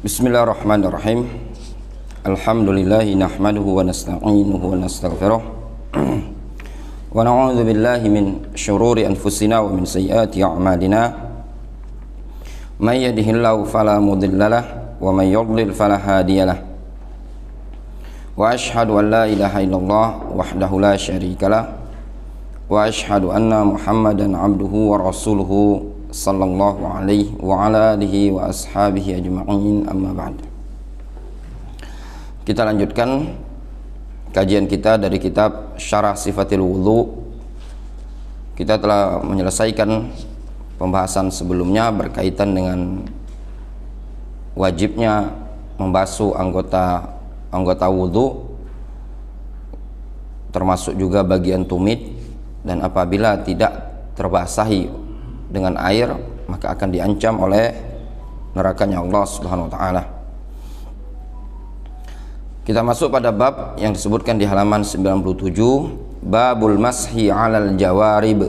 Bismillahirrahmanirrahim. Alhamdulillahi nahmaduhu wa nasta'inuhu wa nastaghfiruh. Wa na'udzu billahi min syururi anfusina wa min sayyiati a'malina. May yahdihillahu fala mudhillalah wa may yudlil fala hadiyalah. Wa asyhadu an la ilaha illallah wahdahu la syarikalah wa asyhadu anna Muhammadan abduhu wa rasuluhu sallallahu alaihi wa ala alihi wa ashabihi ajma'in, amma ba'd. Kita lanjutkan kajian kita dari kitab Syarah Sifatil Wudhu. Kita telah menyelesaikan pembahasan sebelumnya berkaitan dengan wajibnya membasuh anggota wudhu, termasuk juga bagian tumit, dan apabila tidak terbasahi dengan air maka akan diancam oleh nerakanya Allah Subhanahu wa taala. Kita masuk pada bab yang disebutkan di halaman 97, babul mashi 'alal jawarib.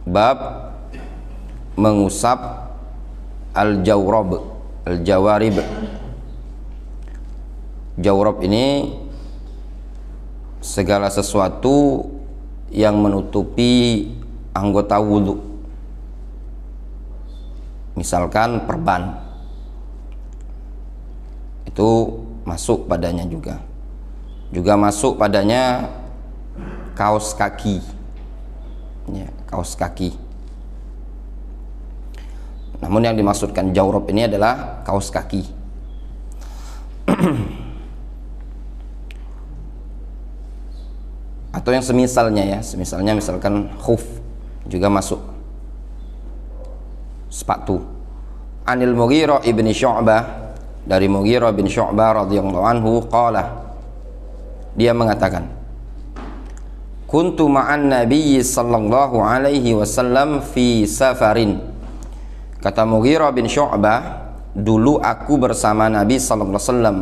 Bab mengusap al-jawrab, al-jawarib. Jawrab ini segala sesuatu yang menutupi anggota wudhu. Misalkan perban, itu masuk padanya juga masuk padanya kaos kaki, ya, kaos kaki. Namun yang dimaksudkan jawrab ini adalah kaos kaki. Atau yang semisalnya, ya, misalkan khuf juga masuk, sepatu. Anil Mughirah ibni Syu'bah, dari Mughirah bin Syu'bah radhiyallahu anhu, qala, dia mengatakan, kuntu ma'an nabiyyi sallallahu alaihi wasallam fi safarin. Kata Mughirah bin Syu'bah, dulu aku bersama Nabi sallallahu alaihi wasallam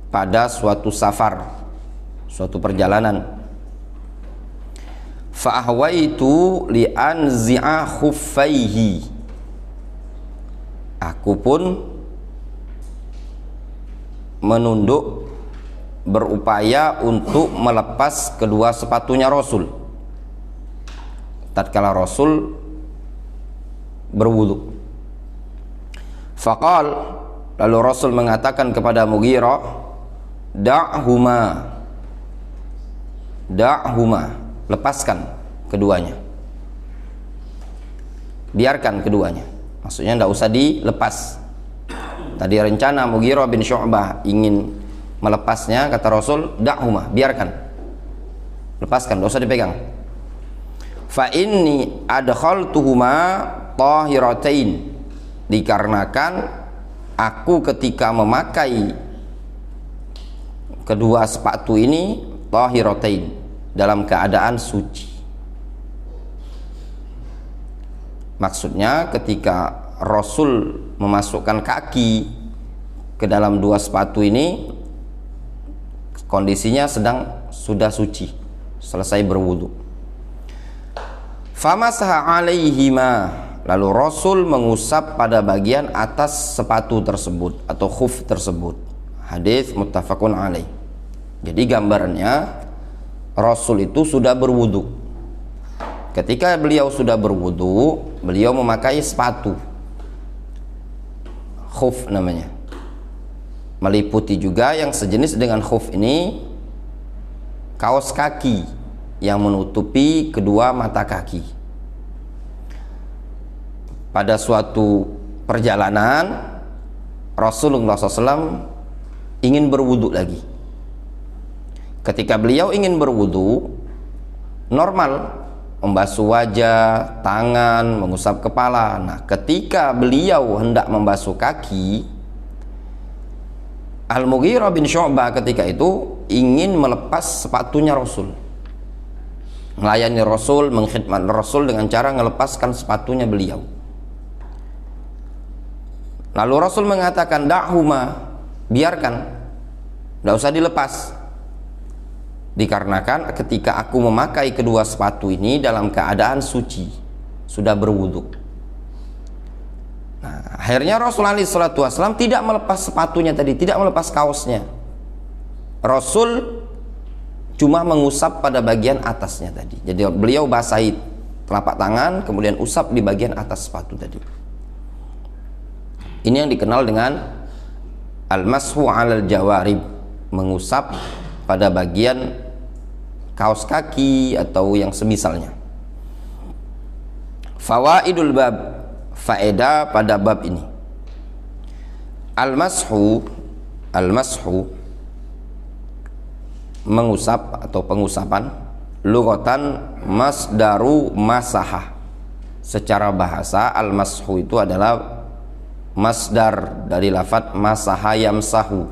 pada suatu safar, suatu perjalanan. Fa ahwaitu li anzi'a khuffaihi. Aku pun menunduk, berupaya untuk melepas kedua sepatunya Rasul tatkala Rasul berwudu. Faqal, lalu Rasul mengatakan kepada Mughirah, da'huma, lepaskan keduanya, biarkan keduanya. Maksudnya tidak usah dilepas. Tadi rencana Mughirah bin Syu'bah ingin melepasnya, kata Rasul, da'huma, biarkan, lepaskan, tidak usah dipegang. Fa inni adkhaltuhuma tahiratain, dikarenakan aku ketika memakai kedua sepatu ini tahiratain, dalam keadaan suci. Maksudnya ketika Rasul memasukkan kaki ke dalam dua sepatu ini, kondisinya sudah suci, selesai berwudu. Famasaha alaihima, lalu Rasul mengusap pada bagian atas sepatu tersebut atau khuf tersebut. Hadis muttafaqun alaih. Jadi gambarannya, Rasul itu sudah berwudu. Ketika beliau sudah berwudu, beliau memakai sepatu, khuf namanya. Meliputi juga yang sejenis dengan khuf ini, kaos kaki yang menutupi kedua mata kaki. Pada suatu perjalanan, Rasulullah SAW ingin berwudu lagi. Ketika beliau ingin berwudu, normal, membasuh wajah, tangan, mengusap kepala. Nah, ketika beliau hendak membasuh kaki, Al-Mughirah bin Syu'bah ketika itu ingin melepas sepatunya Rasul, melayani Rasul, mengkhidmat Rasul dengan cara melepaskan sepatunya beliau. Lalu Rasul mengatakan, da'huma, biarkan, tidak usah dilepas. Dikarenakan ketika aku memakai kedua sepatu ini dalam keadaan suci, sudah berwudu. Nah, Akhirnya Rasulullah SAW tidak melepas sepatunya tadi, tidak melepas kaosnya. Rasul cuma mengusap pada bagian atasnya tadi. Jadi beliau basahi telapak tangan, kemudian usap di bagian atas sepatu tadi. Ini yang dikenal dengan al-mashu 'alal jawarib, mengusap pada bagian kaos kaki atau yang semisalnya. Fawaidul bab, faedah pada bab ini. Al-mashu mengusap atau pengusapan, lughatan masdaru masaha. Secara bahasa al-mashu itu adalah masdar dari lafadz masaha yamsahu.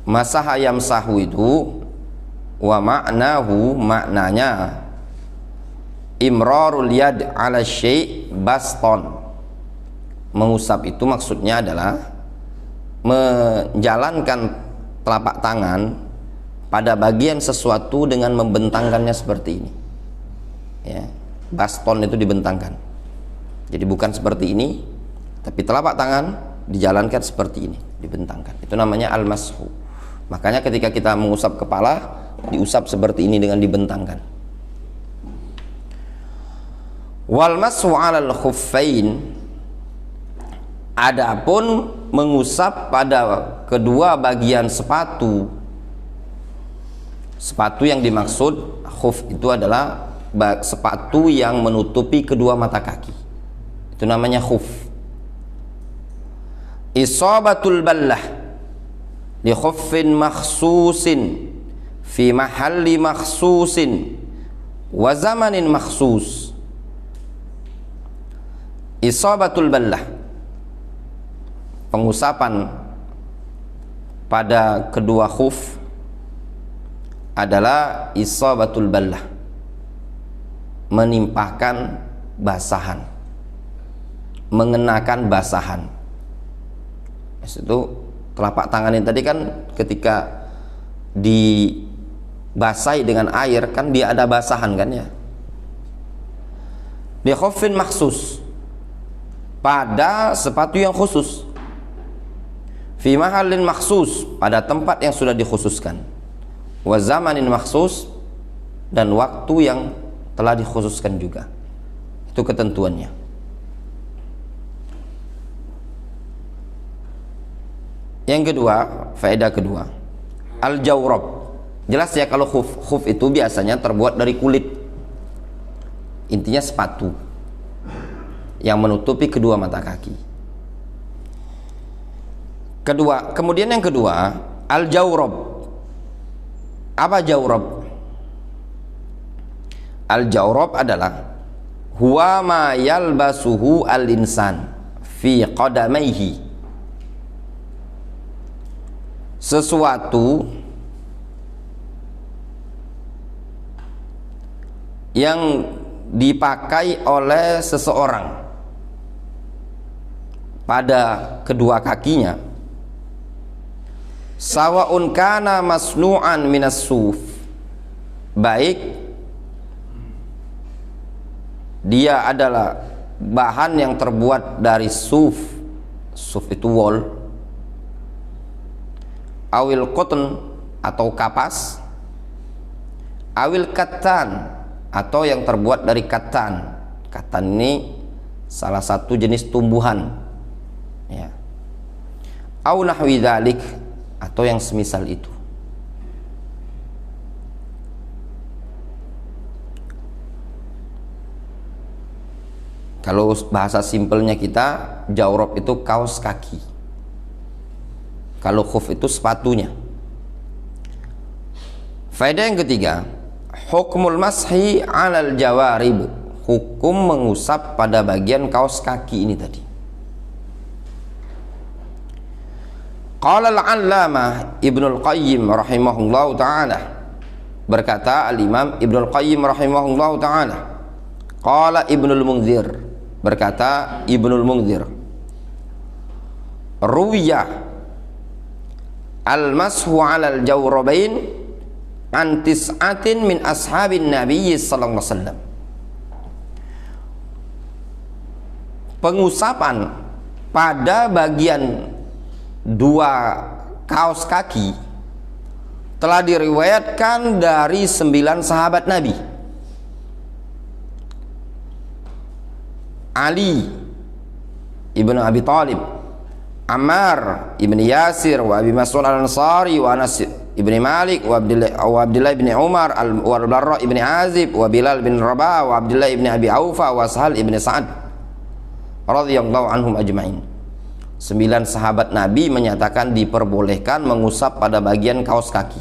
Masaha yamsahu itu wa ma'nahu, maknanya imrarul yad ala syai' baston. Mengusap itu maksudnya adalah menjalankan telapak tangan pada bagian sesuatu dengan membentangkannya seperti ini, ya. Baston itu dibentangkan, jadi bukan seperti ini, tapi telapak tangan dijalankan seperti ini, dibentangkan. Itu namanya al-mashu. Makanya ketika kita mengusap kepala, diusap seperti ini dengan dibentangkan. Wal mashu 'alal khuffain, adapun mengusap pada kedua bagian sepatu. Sepatu yang dimaksud khuf itu adalah sepatu yang menutupi kedua mata kaki. Itu namanya khuf. Isabatul ballah li khuffin makhsusin fi mahalli makhsusin wa zamanin makhsus. Isabatul ballah, pengusapan pada kedua khuf adalah isabatul ballah, menimpahkan basahan, mengenakan basahan. Itu telapak tangan ini tadi kan ketika dibasahi dengan air kan dia ada basahan kan ya. Bi khuffin makhsus, pada sepatu yang khusus, fi mahallin makhsus, pada tempat yang sudah dikhususkan, wa zamanin makhsus, dan waktu yang telah dikhususkan juga. Itu ketentuannya. Yang kedua, faedah kedua, al-jawrab. Jelas ya kalau khuf itu biasanya terbuat dari kulit, intinya sepatu yang menutupi kedua mata kaki. Kemudian yang kedua, al-jawrab. Apa jawrab? Al-jawrab adalah huwa ma yalbasuhu al-insan fi qadamaihi, sesuatu yang dipakai oleh seseorang pada kedua kakinya, sawaun kana masnu'an minas suf, baik dia adalah bahan yang terbuat dari suf itu wool, awil cotton atau kapas, awil katan atau yang terbuat dari katan. Katan ini salah satu jenis tumbuhan, ya. Au nahwi dzalik, atau yang semisal itu. Kalau bahasa simpelnya kita, jawrab itu kaos kaki. Kalau khuf itu sepatunya. Faedah yang ketiga, hukmul mashi 'alal jawarib, hukum mengusap pada bagian kaos kaki ini tadi. Qala al-allamah Ibnul Qayyim rahimahullahu ta'ala, berkata al-Imam Ibnul Qayyim rahimahullahu ta'ala, qala Ibnul Munzir, berkata Ibnul Munzir, ruwiya al-mashu 'alal jawrabain an tis'atin min ashabin Nabi sallallahu alaihi wasallam. pengusapan pada bagian dua kaos kaki telah diriwayatkan dari 9 sahabat Nabi. Ali ibnu Abi Thalib, Ammar ibn Yasir, wa Abi Mas'ud al-Ansari, wa Anas ibn Malik, wa Abdullah ibn Umar, wa Barra ibn Azib, wa Bilal bin Rabah, wa Abdullah ibn Abi Aufa, wa Sahal ibn Sa'ad radhiyallahu anhum ajma'in. 9 sahabat Nabi menyatakan diperbolehkan mengusap pada bagian kaos kaki,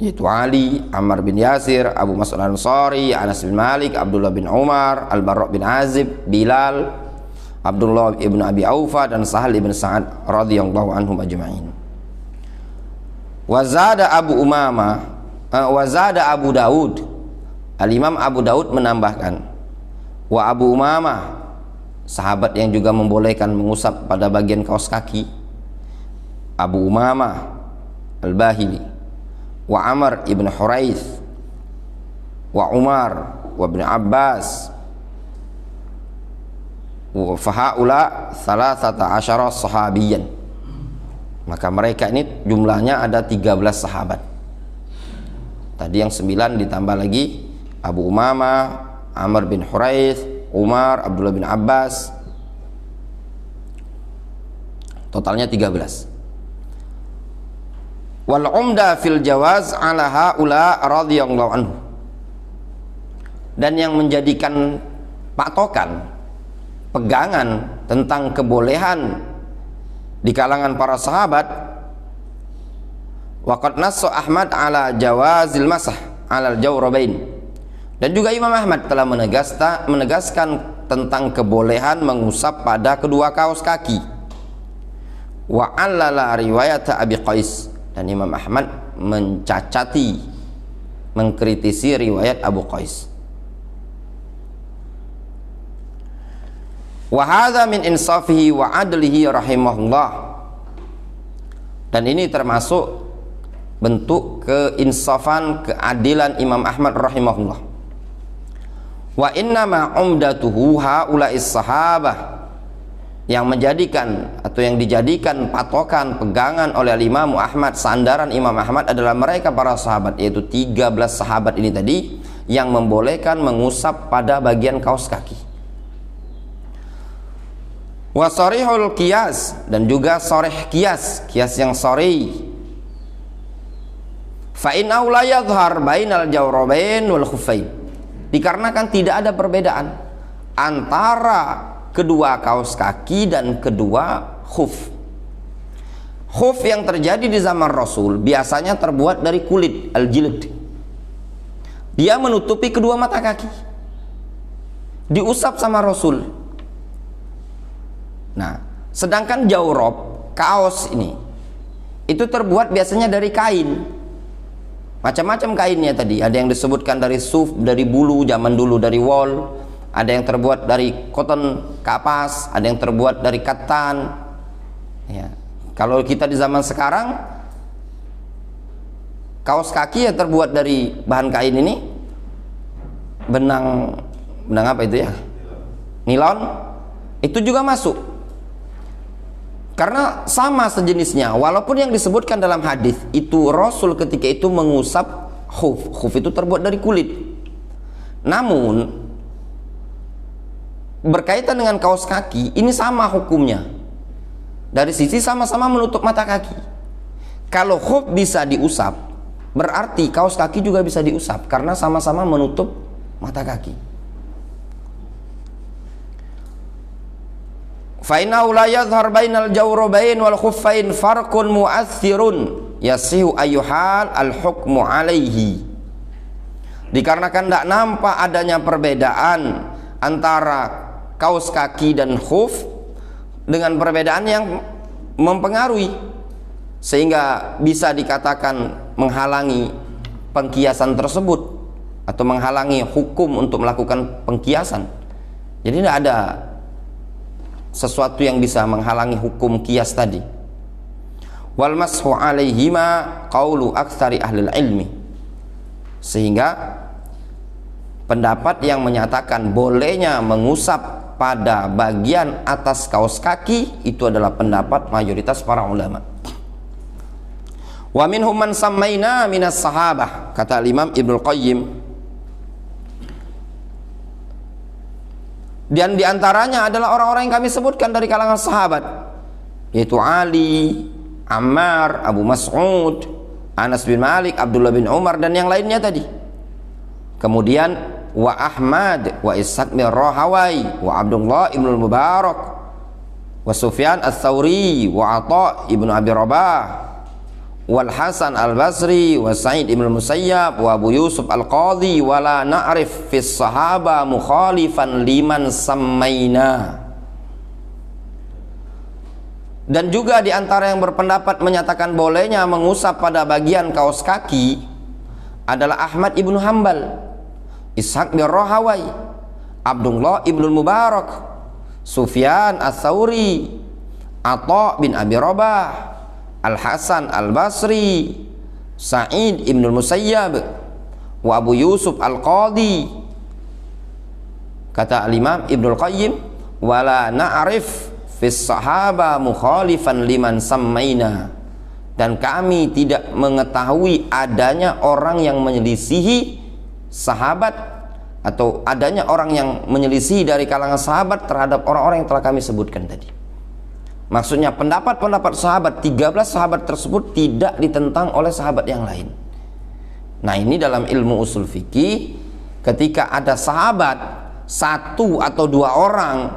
yaitu Ali, Ammar bin Yasir, Abu Mas'ud al-Ansari, Anas bin Malik, Abdullah bin Umar, Al-Barra bin Azib, Bilal, Abdullah ibn Abi Aufa, dan Sahal ibn Sa'ad radhiyallahu anhum ajma'in. Wazada Abu Umama, wazada Abu Daud, Al-Imam Abu Daud menambahkan, wa Abu Umama, sahabat yang juga membolehkan mengusap pada bagian kaos kaki, Abu Umama Al-Bahili, wa Amr ibn Huraith, wa Umar, wa ibn Abbas, wa fahaula 13 sahabiyan. Maka mereka ini jumlahnya ada 13 sahabat. Tadi yang 9 ditambah lagi Abu Umama, Amr bin Huraith, Umar, Abdullah bin Abbas, totalnya 13. Wal umda fil jawaz ala haula radhiyallahu anhu. Dan yang menjadikan patokan, pegangan tentang kebolehan di kalangan para sahabat, waqad nassa Ahmad ala jawazil masah ala al-jawrabain. Dan juga Imam Ahmad telah menegaskan tentang kebolehan mengusap pada kedua kaos kaki. Wa 'allala riwayat Abi Qais, dan Imam Ahmad mencacati, mengkritisi riwayat Abu Qais. Wa hadza min insafihi wa adlihi rahimahullah. Dan ini termasuk bentuk keinsafan, keadilan Imam Ahmad rahimahullah. Wa innama umdatuhu haula'is sahabah, yang menjadikan atau yang dijadikan patokan, pegangan oleh Imam Ahmad, sandaran Imam Ahmad adalah mereka para sahabat, yaitu 13 sahabat ini tadi yang membolehkan mengusap pada bagian kaos kaki. Wa sarihul qiyas, dan juga sarih qiyas, qiyas yang sarih. Fa innahu la yadhhar bainal jawrabain wal khuffain, dikarenakan tidak ada perbedaan antara kedua kaos kaki dan kedua khuf. Khuf yang terjadi di zaman Rasul biasanya terbuat dari kulit, al-jilid. Dia menutupi kedua mata kaki, diusap sama Rasul. Nah, sedangkan jawrab, kaos ini, itu terbuat biasanya dari kain. Macam-macam kainnya tadi, ada yang disebutkan dari suf, dari bulu zaman dulu, dari wol, ada yang terbuat dari cotton, kapas, ada yang terbuat dari katan. Ya. Kalau kita di zaman sekarang, kaos kaki yang terbuat dari bahan kain ini, benang apa itu ya? Nilon, itu juga masuk. Karena sama sejenisnya, walaupun yang disebutkan dalam hadis itu Rasul ketika itu mengusap khuf. Khuf itu terbuat dari kulit. Namun berkaitan dengan kaos kaki, ini sama hukumnya. Dari sisi sama-sama menutup mata kaki. Kalau khuf bisa diusap, berarti kaos kaki juga bisa diusap karena sama-sama menutup mata kaki. Fa innahu la yadhhar bainal jawrabain wal khuffain farqun mu'athirun yasihu ayyuhal al-hukmu alaihi. Dikarenakan tidak nampak adanya perbedaan antara kaos kaki dan khuf, dengan perbedaan yang mempengaruhi sehingga bisa dikatakan menghalangi pengkiasan tersebut atau menghalangi hukum untuk melakukan pengkiasan. Jadi tidak ada sesuatu yang bisa menghalangi hukum kias tadi. Wal mashu alaihima qaulu aktsari ahli ilmi, sehingga pendapat yang menyatakan bolehnya mengusap pada bagian atas kaos kaki itu adalah pendapat mayoritas para ulama. Wa minhum man sammaina minas sahabah, kata Imam Ibnul Qayyim, dan diantaranya adalah orang-orang yang kami sebutkan dari kalangan sahabat, yaitu Ali, Ammar, Abu Mas'ud, Anas bin Malik, Abdullah bin Umar, dan yang lainnya tadi. Kemudian wa Ahmad, wa Ishaq bin Rahawai, wa Abdullah ibn Mubarak, wa Sufyan ats-Tsauri, wa Atha ibn Abi Rabah, wal Hasan al-Basri, wa Sa'id ibn Musayyab, wa Abu Yusuf al-Qadhi, wa la na'rif fis sahaba mukhalifan liman sammaina. Dan juga diantara yang berpendapat menyatakan bolehnya mengusap pada bagian kaos kaki adalah Ahmad ibn Hanbal, Ishaq bin Rahawai, Abdullah ibn Mubarak, Sufyan ats-Tsauri, Atha bin Abi Rabah, Al-Hasan al-Basri, Sa'id ibn Musayyab, wa Abu Yusuf al-Qadhi. Kata Al-Imam Ibnul Qayyim, wala na'rif fis sahaba mukhalifan liman sammaina, dan kami tidak mengetahui adanya orang yang menyelisihi sahabat, atau adanya orang yang menyelisihi dari kalangan sahabat terhadap orang-orang yang telah kami sebutkan tadi. Maksudnya pendapat-pendapat sahabat, 13 sahabat tersebut tidak ditentang oleh sahabat yang lain. Nah, ini dalam ilmu usul fikih, ketika ada sahabat satu atau dua orang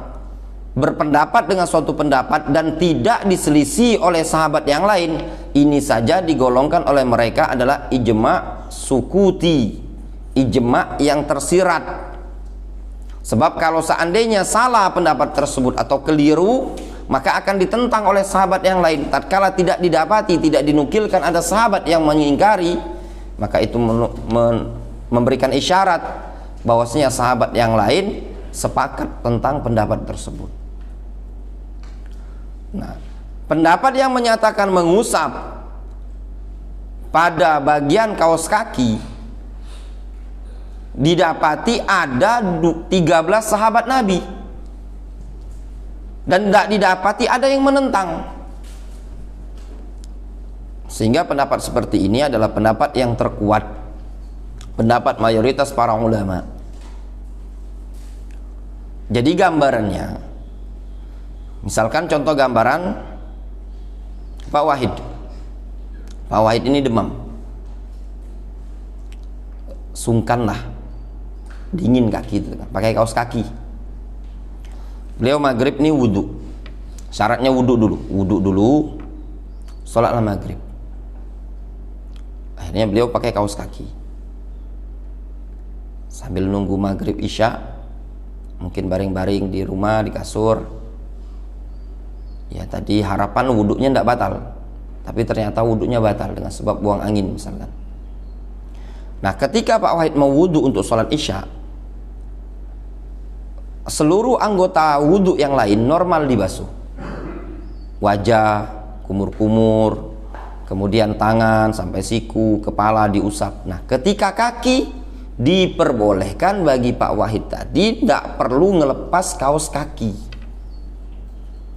berpendapat dengan suatu pendapat dan tidak diselisih oleh sahabat yang lain, ini saja digolongkan oleh mereka adalah ijma' sukuti, ijma' yang tersirat. Sebab kalau seandainya salah pendapat tersebut atau keliru, maka akan ditentang oleh sahabat yang lain. Tatkala tidak didapati, tidak dinukilkan ada sahabat yang mengingkari, maka itu memberikan isyarat bahwasanya sahabat yang lain sepakat tentang pendapat tersebut. Nah, pendapat yang menyatakan mengusap pada bagian kaos kaki didapati ada 13 sahabat Nabi, dan tidak didapati ada yang menentang, sehingga pendapat seperti ini adalah pendapat yang terkuat, pendapat mayoritas para ulama. Jadi gambarannya, misalkan contoh gambaran Pak Wahid ini demam, sungkanlah, dingin kaki itu, pakai kaos kaki. Beliau maghrib nih wudhu, syaratnya wudhu dulu, sholatlah maghrib. Akhirnya beliau pakai kaos kaki sambil nunggu maghrib isya, mungkin baring-baring di rumah di kasur. Ya tadi harapan wudhunya tidak batal, tapi ternyata wudhunya batal dengan sebab buang angin misalkan. Nah, ketika Pak Wahid mau wudhu untuk sholat isya, seluruh anggota wudhu yang lain normal dibasuh, wajah, kumur-kumur, kemudian tangan sampai siku, kepala diusap. Nah, ketika kaki, diperbolehkan bagi Pak Wahid tadi tidak perlu ngelepas kaos kaki.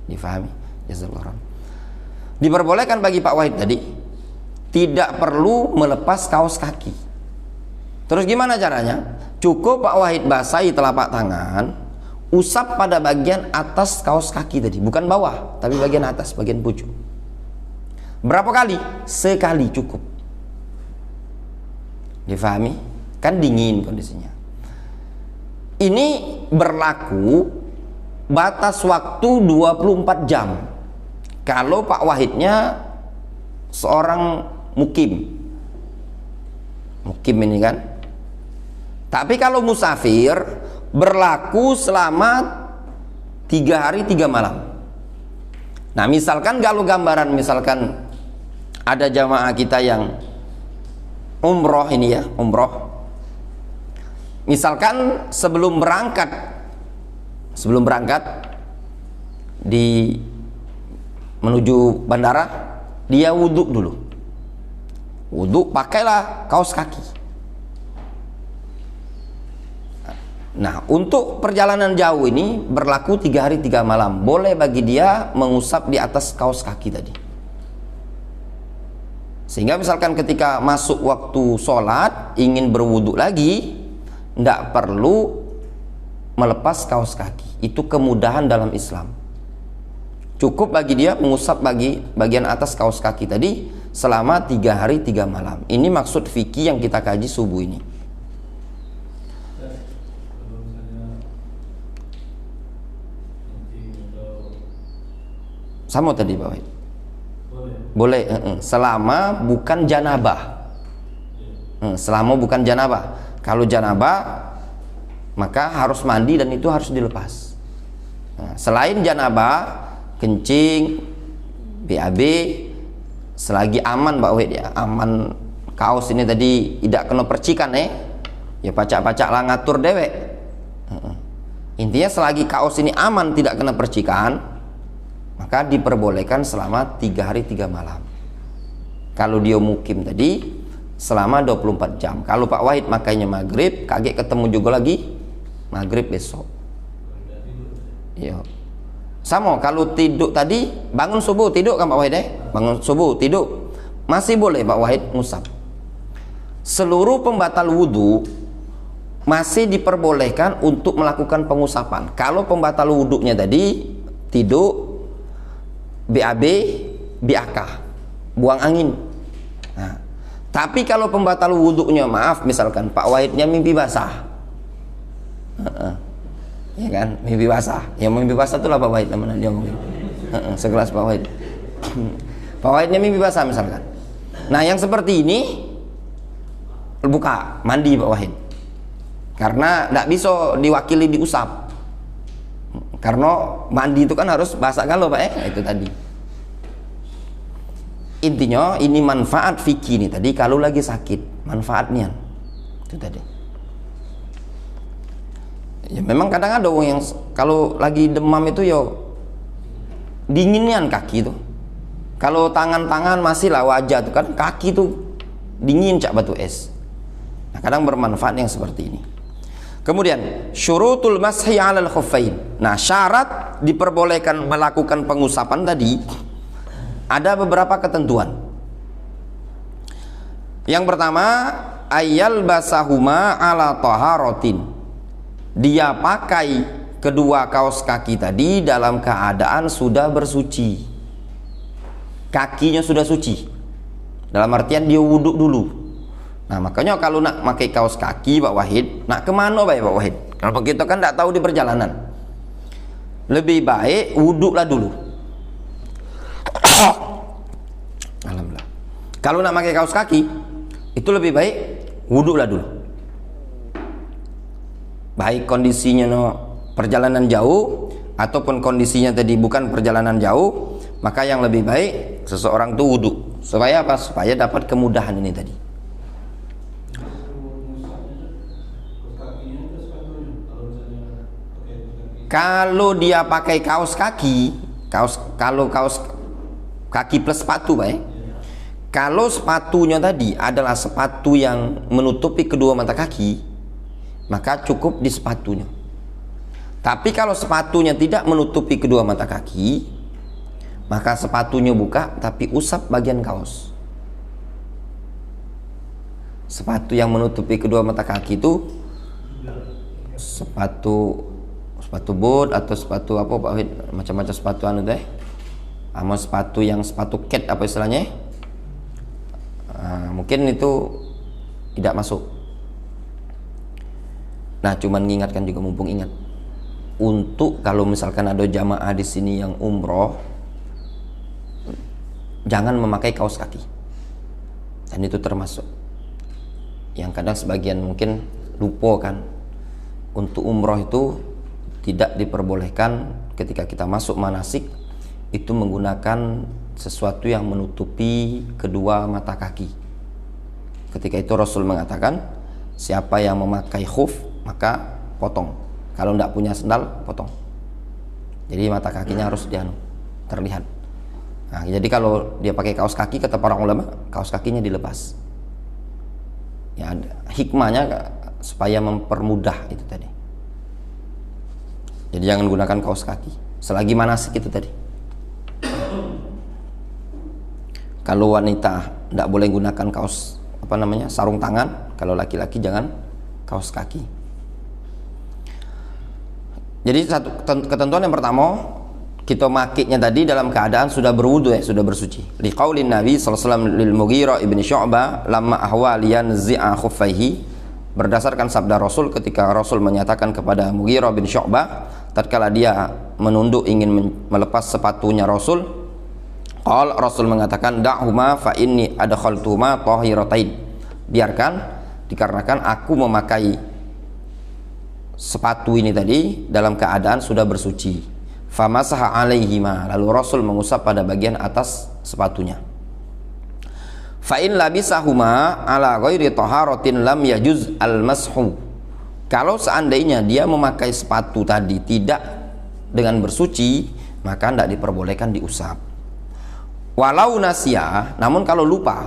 Difahami? Jazakallahu khairan. Diperbolehkan bagi Pak Wahid tadi tidak perlu melepas kaos kaki. Terus gimana caranya? Cukup Pak Wahid basahi telapak tangan, usap pada bagian atas kaos kaki tadi, bukan bawah, tapi bagian atas, bagian pucuk. Berapa kali? Sekali cukup. Difahami? Kan dingin kondisinya. Ini berlaku batas waktu 24 jam kalau Pak Wahidnya seorang mukim ini kan. Tapi kalau musafir berlaku selama 3 hari 3 malam. Nah, misalkan kalau gambaran, misalkan ada jamaah kita yang umroh ini ya, umroh. Misalkan sebelum berangkat menuju bandara, dia wudhu dulu. Wudhu, pakailah kaos kaki. Nah, untuk perjalanan jauh ini berlaku 3 hari 3 malam. Boleh bagi dia mengusap di atas kaos kaki tadi. Sehingga misalkan ketika masuk waktu sholat, ingin berwudu lagi, tidak perlu melepas kaos kaki. Itu kemudahan dalam Islam. Cukup bagi dia mengusap bagian atas kaos kaki tadi selama 3 hari 3 malam. Ini maksud fikih yang kita kaji subuh ini. Sama tadi Pak Wahid. Boleh, selama bukan janabah. Selama bukan janabah. Kalau janabah maka harus mandi dan itu harus dilepas. Nah, selain janabah, kencing, BAB, selagi aman Pak Wahid ya, aman kaos ini tadi tidak kena percikan ya pacak-pacak lah ngatur dewek. Intinya selagi kaos ini aman tidak kena percikan, maka diperbolehkan selama 3 hari 3 malam. Kalau dia mukim tadi selama 24 jam. Kalau Pak Wahid makainya maghrib, kaget ketemu juga lagi maghrib besok. Iya. Sama kalau tidur tadi, bangun subuh tidur kan Pak Wahid bangun subuh tidur, masih boleh Pak Wahid ngusap. Seluruh pembatal wudhu masih diperbolehkan untuk melakukan pengusapan. Kalau pembatal wudhunya tadi tidur, BAB, BAK, buang angin. Nah, tapi kalau pembatal wudhunya, maaf, misalkan Pak Wahidnya mimpi basah, ya kan, mimpi basah. Yang mimpi basah itulah Pak Wahid namanya dia mungkin. Sekelas Pak Wahid. Pak Wahidnya mimpi basah misalkan. Nah, yang seperti ini buka mandi Pak Wahid, karena tidak bisa diwakili diusap. Karena mandi itu kan harus basah kalau Pak itu tadi. Intinya ini manfaat fikih ini tadi kalau lagi sakit, manfaatnya itu tadi. Ya memang kadang ada orang yang kalau lagi demam itu ya dinginnya kaki itu. Kalau tangan-tangan masih lah, wajah tuh kan, kaki tuh dingin cak batu es. Nah, kadang bermanfaat yang seperti ini. Kemudian syurutul mashi 'alal khuffain. Nah, syarat diperbolehkan melakukan pengusapan tadi ada beberapa ketentuan. Yang pertama, ayyal basahuma 'ala taharatin. Dia pakai kedua kaos kaki tadi dalam keadaan sudah bersuci. Kakinya sudah suci. Dalam artian dia wudhu dulu. Nah, makanya kalau nak pakai kaos kaki Pak Wahid, nak kemana Pak Wahid? Kalau kita kan tidak tahu di perjalanan, lebih baik wuduklah dulu. Alhamdulillah. Kalau nak pakai kaos kaki, itu lebih baik wuduklah dulu. Baik kondisinya perjalanan jauh ataupun kondisinya tadi bukan perjalanan jauh, maka yang lebih baik seseorang itu wuduk. Supaya apa? Supaya dapat kemudahan ini tadi. Kalau dia pakai kaos kaki, kalau kaos kaki plus sepatu, Pak. Kalau sepatunya tadi adalah sepatu yang menutupi kedua mata kaki, maka cukup di sepatunya. Tapi kalau sepatunya tidak menutupi kedua mata kaki, maka sepatunya buka tapi usap bagian kaos. Sepatu yang menutupi kedua mata kaki itu sepatu boot atau sepatu apa Pak Wahid, macam-macam sepatu anu teh, sama sepatu yang sepatu cat apa istilahnya, mungkin itu tidak masuk. Nah, cuman mengingatkan juga, mumpung ingat, untuk kalau misalkan ada jamaah di sini yang umroh, jangan memakai kaos kaki. Dan itu termasuk yang kadang sebagian mungkin lupa kan, untuk umroh itu tidak diperbolehkan ketika kita masuk manasik itu menggunakan sesuatu yang menutupi kedua mata kaki. Ketika itu Rasul mengatakan, siapa yang memakai khuf maka potong, kalau tidak punya sendal potong. Jadi mata kakinya harus terlihat. Nah, jadi kalau dia pakai kaos kaki, kata para ulama, kaos kakinya dilepas. Ya, ada hikmahnya supaya mempermudah itu tadi. Jadi jangan gunakan kaos kaki selagi manasik itu tadi. Kalau wanita tidak boleh gunakan kaos sarung tangan. Kalau laki-laki jangan kaos kaki. Jadi satu ketentuan yang pertama, kita makainya tadi dalam keadaan sudah berwudu, sudah bersuci. Liqaulin Nabi sallallahu alaihi wasallam lil Mughirah ibn Syu'bah lamma ahwa liyanzi'a khuffaihi, berdasarkan sabda Rasul ketika Rasul menyatakan kepada Mughirah bin Syu'bah tatkala dia menunduk ingin melepas sepatunya Rasul, Rasul mengatakan da'huma fa inni adkhaltuhuma tahiratain, biarkan, dikarenakan aku memakai sepatu ini tadi dalam keadaan sudah bersuci. Famasaha alaihima, lalu Rasul mengusap pada bagian atas sepatunya. Fa in labisahuma ala ghairi taharatin lam yajuz al-mashu, kalau seandainya dia memakai sepatu tadi tidak dengan bersuci, maka tidak diperbolehkan diusap. Walau nasya, namun kalau lupa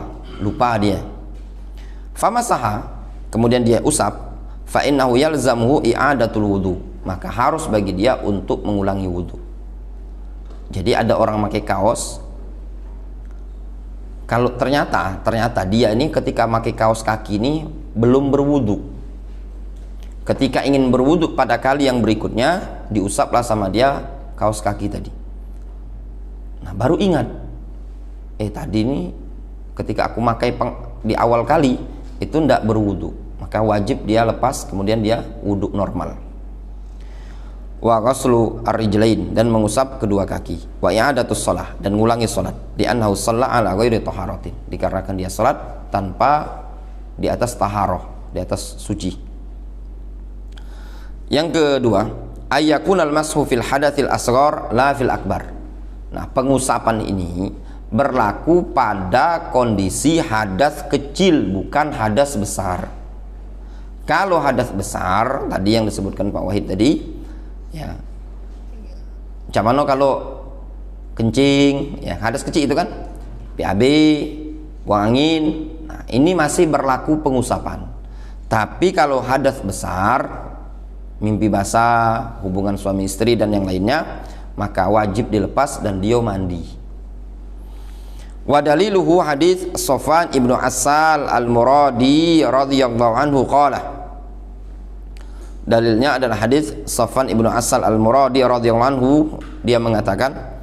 dia, famasaha, kemudian dia usap, fa innahu yalzamuhu i'adatul wudu, maka harus bagi dia untuk mengulangi wudu. Jadi ada orang pakai kaos, kalau ternyata dia ini ketika pakai kaos kaki ini belum berwudu, ketika ingin berwudu pada kali yang berikutnya, diusaplah sama dia kaos kaki tadi. Nah baru ingat, tadi ini ketika aku pakai di awal kali itu tidak berwudu, maka wajib dia lepas, kemudian dia wudu normal. Wa ghuslu ar-rijlain, dan mengusap kedua kaki. Wa i'adatus shalah, dan ngulangi salat. Di annahu shalla ala ghairi taharatin, dikarenakan dia salat tanpa di atas taharah, di atas suci. Yang kedua, ayyakunal mashu fil hadatsil asghar la fil akbar. Nah, pengusapan ini berlaku pada kondisi hadas kecil, bukan hadas besar. Kalau hadas besar tadi yang disebutkan Pak Wahid tadi, ya, macam kalau kencing, ya hadas kecil itu kan, BAB, buang angin, nah ini masih berlaku pengusapan. Tapi kalau hadas besar, mimpi basah, hubungan suami istri dan yang lainnya, maka wajib dilepas dan dia mandi. Wa daliluhu hadis Safwan ibnu Asal al-Muradi radhiyallahu anhu qala, dalilnya adalah hadis Safwan ibnu Asal al-Muradi radhiyallahu anhu, dia mengatakan,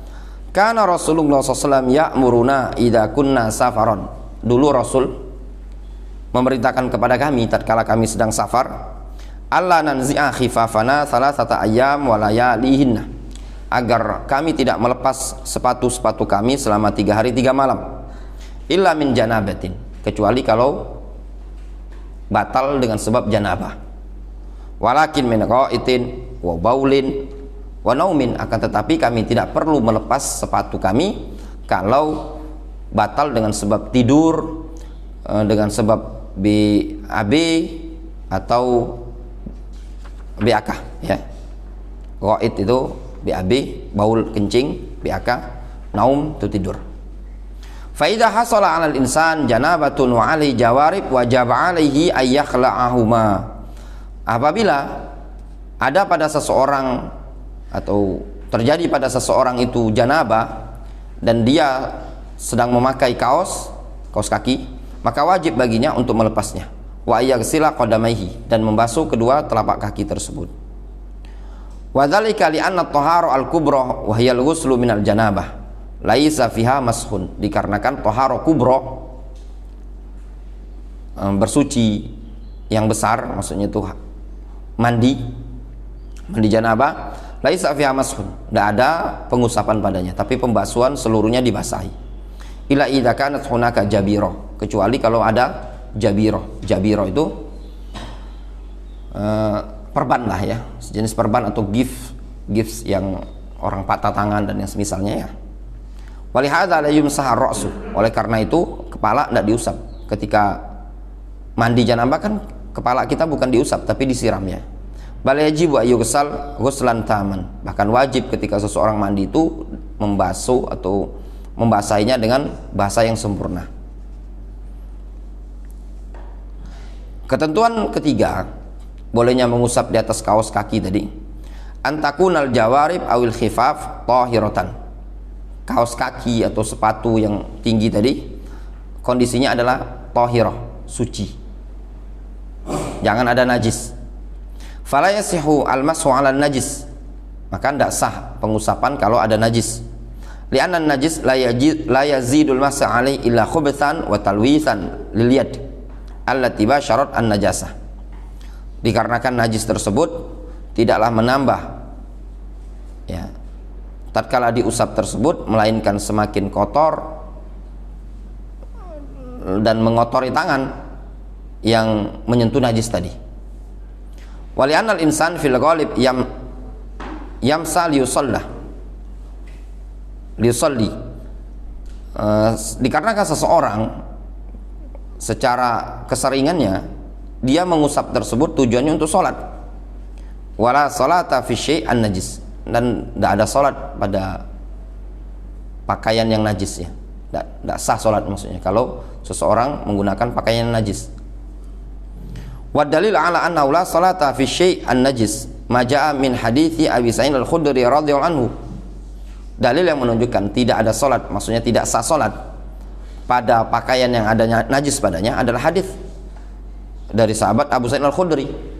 kana Rasulullah SAW ya'muruna idza kunna safaron, dulu Rasul memerintahkan kepada kami tatkala kami sedang safar, alla nanzi'a khifafana salasata ayyam wa layalihinna, agar kami tidak melepas sepatu-sepatu kami selama 3 hari 3 malam, illa min janabatin, kecuali kalau batal dengan sebab janabah. Walakin min qa'itin wa baulin wa naumin, akan tetapi kami tidak perlu melepas sepatu kami kalau batal dengan sebab tidur, dengan sebab BAB atau BAK, ya. Qa'id itu BAB, baul kencing, BAK, naum itu tidur. Fa idza hasala 'alal insan janabatun wa 'alaihi jawarib wajaba 'alaihi ay yakhla'ahuma, apabila ada pada seseorang atau terjadi pada seseorang itu janabah dan dia sedang memakai kaos kaki, maka wajib baginya untuk melepasnya. Wa yaghsila qadamaihi, dan membasuh kedua telapak kaki tersebut. Wa dzalika li anna at-tahara al-kubra wa hiya al-ghuslu minal janabah laisa fiha mashun, dikarenakan tahara kubra, bersuci yang besar, maksudnya itu mandi janabah, laisa fiha mashun, tidak ada pengusapan padanya, tapi pembasuhan seluruhnya dibasahi. Ila idza kanat hunaka jabirah, kecuali kalau ada jabirah itu perban lah ya, sejenis perban atau gifts yang orang patah tangan dan yang semisalnya ya. Walihadza la yumsah ar-ra'su, oleh karena itu kepala tidak diusap. Ketika mandi janabah kan kepala kita bukan diusap tapi disiram ya. Bal yajibu ayyughsal ghuslan taman, bahkan wajib ketika seseorang mandi itu membasuh atau membasahinya dengan basah yang sempurna. Ketentuan ketiga, bolehnya mengusap di atas kaos kaki tadi, antakunal jawarib awil khifaf tahiratan. Kaos kaki atau sepatu yang tinggi tadi kondisinya adalah tahirah, suci, jangan ada najis. Fala yasihu al-mashu 'ala najis, maka tidak sah pengusapan kalau ada najis. Li'anna najis la yazidul masa' alaihi illa khubthan wa talwithan lil yad allati basharat an-najasah. Dikarenakan najis tersebut tidaklah menambah, ya, tatkala diusap tersebut, melainkan semakin kotor dan mengotori tangan yang menyentuh najis tadi. Wali'anal insan fil ghalib yamsa liusalli, dikarenakan seseorang secara keseringannya dia mengusap tersebut tujuannya untuk sholat. Wala salata fi syai'an najis, dan tidak ada sholat pada pakaian yang najis, ya, tidak sah sholat maksudnya kalau seseorang menggunakan pakaian yang najis. Wa dalil ala annahu la salata fi syai'an najis ma jaa min hadithi Abi Sa'id al-Khudri radhiyallahu anhu. Dalil yang menunjukkan tidak ada sholat, maksudnya tidak sah sholat pada pakaian yang ada najis padanya adalah hadis dari sahabat Abu Sa'id al-Khudri.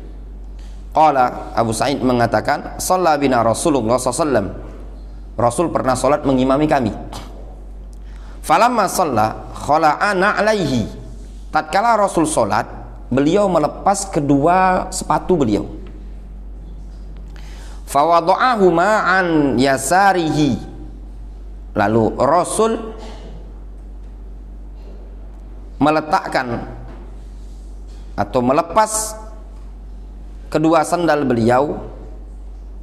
Qala, Abu Sa'id mengatakan, shalla bina Rasulullah SAW, Rasul pernah sholat mengimami kami. Falamma shalla khala'ana alaihi, tatkala Rasul sholat, beliau melepas kedua sepatu beliau. Fawada'ahuma an yasarihi, lalu Rasul meletakkan atau melepas kedua sandal beliau,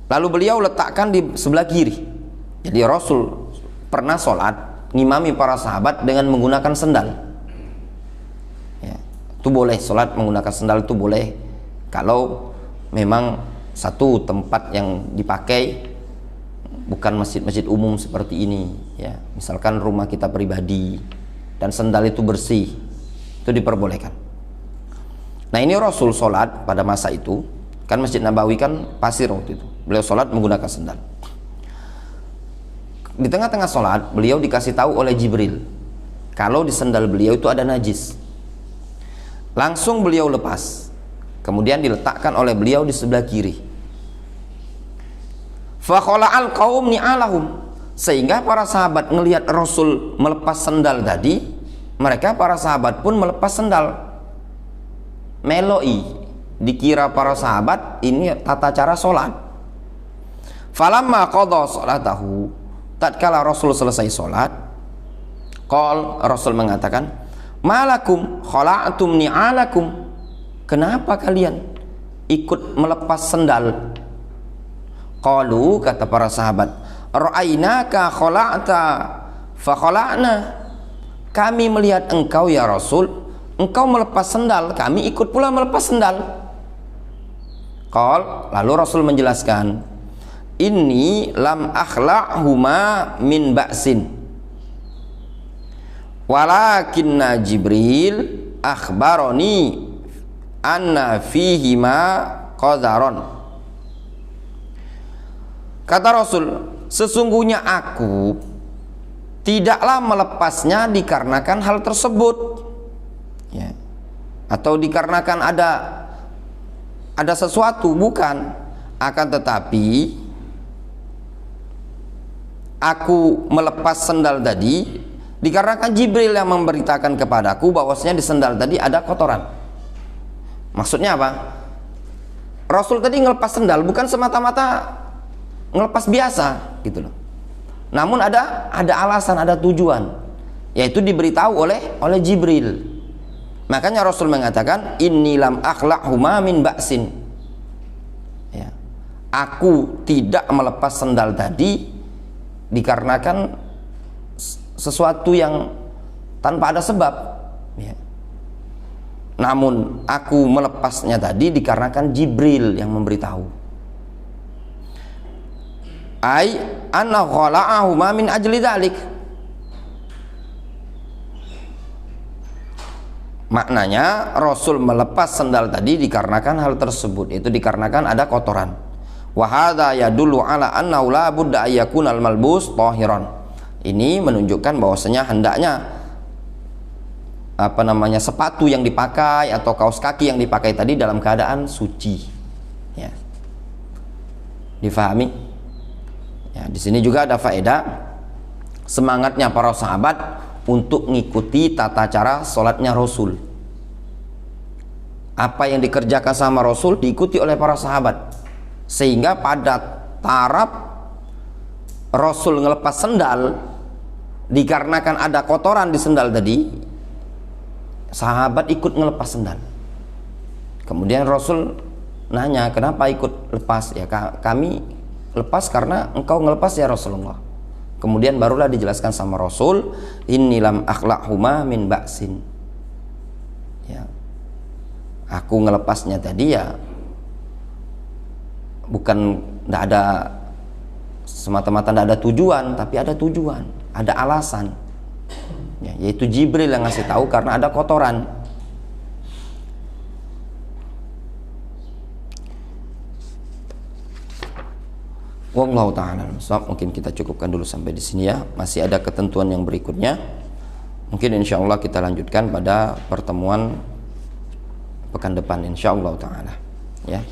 lalu beliau letakkan di sebelah kiri. Jadi Rasul pernah sholat ngimami para sahabat dengan menggunakan sandal, ya, itu boleh, sholat menggunakan sandal itu boleh kalau memang satu tempat yang dipakai bukan masjid-masjid umum seperti ini, ya, misalkan rumah kita pribadi dan sandal itu bersih, itu diperbolehkan. Nah, ini Rasul sholat pada masa itu, kan Masjid Nabawi kan pasir waktu itu, beliau sholat menggunakan sandal. Di tengah-tengah sholat beliau dikasih tahu oleh Jibril kalau di sandal beliau itu ada najis. Langsung beliau lepas, kemudian diletakkan oleh beliau di sebelah kiri. Fa khala'al qaum ni'alahum, sehingga para sahabat melihat Rasul melepas sandal tadi, mereka para sahabat pun melepas sandal. Meloi, dikira para sahabat ini tata cara sholat. Falamma qadha sholatahu, tatkala Rasul selesai sholat, Rasul mengatakan, malakum khala'tum ni'alakum, kenapa kalian ikut melepas sandal? Qalu, kata para sahabat, ra'ainaka khala'ta fa khala'na, kami melihat engkau ya Rasul, engkau melepas sandal, kami ikut pula melepas sandal. Lalu Rasul menjelaskan, inni lam akhla'huma min ba'sin, walakinna Jibril akhbaroni anna fihima qadharon. Kata Rasul, sesungguhnya aku tidaklah melepasnya dikarenakan hal tersebut, ya, atau dikarenakan ada sesuatu, bukan, akan tetapi aku melepas sandal tadi dikarenakan Jibril yang memberitakan kepadaku bahwasanya di sandal tadi ada kotoran. Maksudnya apa? Rasul tadi ngelepas sandal bukan semata-mata ngelepas biasa gitu loh, namun ada alasan, ada tujuan, yaitu diberitahu oleh Jibril. Makanya Rasul mengatakan, inni lam akhla'huma min ba'sin, ya, aku tidak melepas sandal tadi dikarenakan sesuatu yang tanpa ada sebab, ya, namun aku melepasnya tadi dikarenakan Jibril yang memberitahu. Ai anna khala'ahuma min ajli dzalik, maknanya Rasul melepas sandal tadi dikarenakan hal tersebut, itu dikarenakan ada kotoran. Wa hadza yadullu ala annahu la budda ayyakunal malbus tahiran. Ini menunjukkan bahwasanya hendaknya sepatu yang dipakai atau kaos kaki yang dipakai tadi dalam keadaan suci. Ya. Difahami? Ya, di sini juga ada faedah semangatnya para sahabat untuk mengikuti tata cara sholatnya Rasul. Apa yang dikerjakan sama Rasul diikuti oleh para sahabat, sehingga pada taraf Rasul ngelepas sendal, dikarenakan ada kotoran di sendal tadi, sahabat ikut ngelepas sendal. Kemudian Rasul nanya, kenapa ikut lepas? Ya, kami lepas karena engkau ngelepas ya Rasulullah. Kemudian barulah dijelaskan sama Rasul, inni lam akhlaqhuma min ba'sin. Ya, aku ngelepasnya tadi ya bukan tidak ada semata-mata tidak ada tujuan, tapi ada tujuan, ada alasan. Ya, yaitu Jibril yang ngasih tahu karena ada kotoran. Wallahu ta'ala mungkin kita cukupkan dulu sampai di sini ya. Masih ada ketentuan yang berikutnya. Mungkin insyaallah kita lanjutkan pada pertemuan pekan depan insyaallah ta'ala ya.